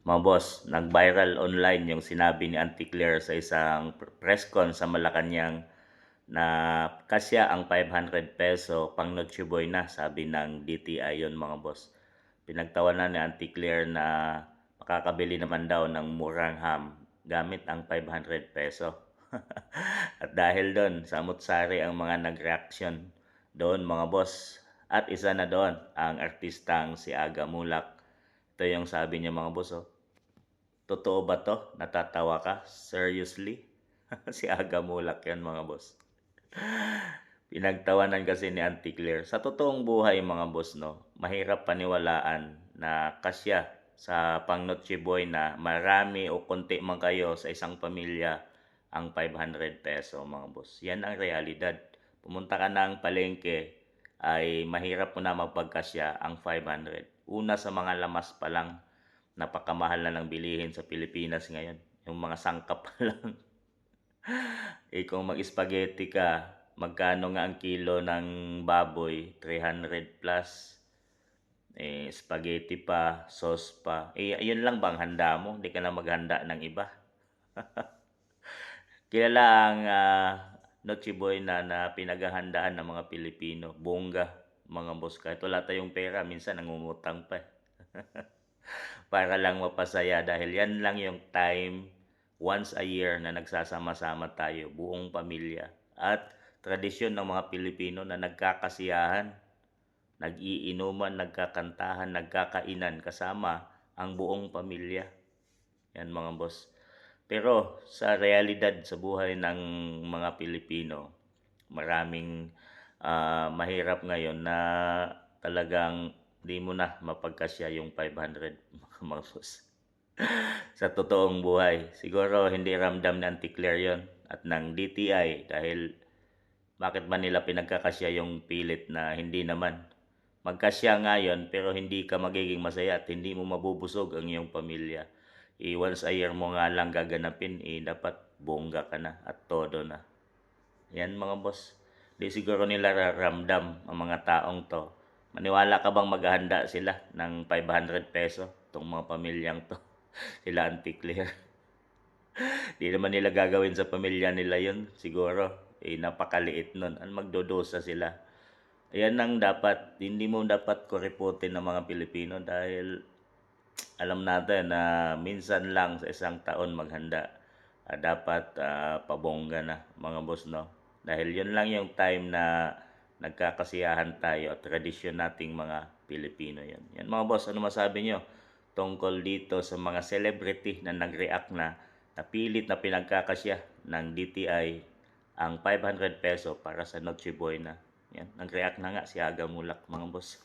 Mga boss, nag-viral online yung sinabi ni Auntie Claire sa isang press con sa Malacanang na kasya ang 500 peso pang Noche Buena, sabi ng DTI yun mga boss. Pinagtawanan ni Auntie Claire na makakabili naman daw ng murang ham gamit ang 500 peso. At dahil doon, samot-sari ang mga nag-reaction doon mga boss. At isa na doon, ang artistang si Aga Mulak. Ito yung sabi niya mga boss, oh. Totoo ba to? Natatawa ka? Seriously? Si Aga Mulak yan mga boss. Pinagtawanan kasi ni Auntie Claire. Sa totoong buhay mga boss, no, mahirap paniwalaan na kasya sa pang Noche Buena na marami o konti man kayo sa isang pamilya ang 500 peso mga boss. Yan ang realidad. Pumunta ka ng palengke ay mahirap mo na magpagkasya ang 500. Una sa mga lamas pa lang, napakamahal na ng bilihin sa Pilipinas ngayon. Yung mga sangkap pa lang. Kung mag-spaghetti ka, magkano nga ang kilo ng baboy? 300 plus. Spaghetti pa, sauce pa. Ayun lang bang handa mo? Hindi ka na maghanda ng iba. Kilala ang Noche Buena na pinaghahandaan ng mga Pilipino. Bongga, mga boss. Kahit wala tayong pera, minsan nangungutang pa. Para lang mapasaya dahil yan lang yung time once a year na nagsasama-sama tayo, buong pamilya. At tradisyon ng mga Pilipino na nagkakasiyahan, nag-iinuman, nagkakantahan, nagkakainan kasama ang buong pamilya. Yan mga boss. Pero sa realidad sa buhay ng mga Pilipino, maraming mahirap ngayon na talagang di mo na mapagkasya yung 500 mga boss. Sa totoong buhay, siguro hindi ramdam ni Auntie Claire yun at ng DTI dahil bakit ba nila pinagkakasya yung pilit na hindi naman. Magkasya nga yun pero hindi ka magiging masaya at hindi mo mabubusog ang iyong pamilya. Once a year mo nga lang gaganapin, dapat bongga ka na at todo na. Yan mga boss. Di siguro nila ramdam ang mga taong to. Maniwala ka bang maghahanda sila ng 500 peso tong mga pamilyang to? Sila Auntie Claire. Di naman nila gagawin sa pamilya nila yun. Siguro, napakaliit nun. Ang magdodosa sila. Ayan ang dapat, hindi mo dapat kuriputin ng mga Pilipino dahil alam natin na minsan lang sa isang taon maghanda. Dapat pabongga na mga boss, no? Dahil yun lang yung time na nagkakasiyahan tayo at tradisyon nating mga Pilipino yan. Yan mga boss, ano masabi nyo tungkol dito sa mga celebrity na nag-react na napilit na pinagkakasya ng DTI ang 500 peso para sa Noche Buena. Yan, nag-react na nga si Aga Mulak mga boss.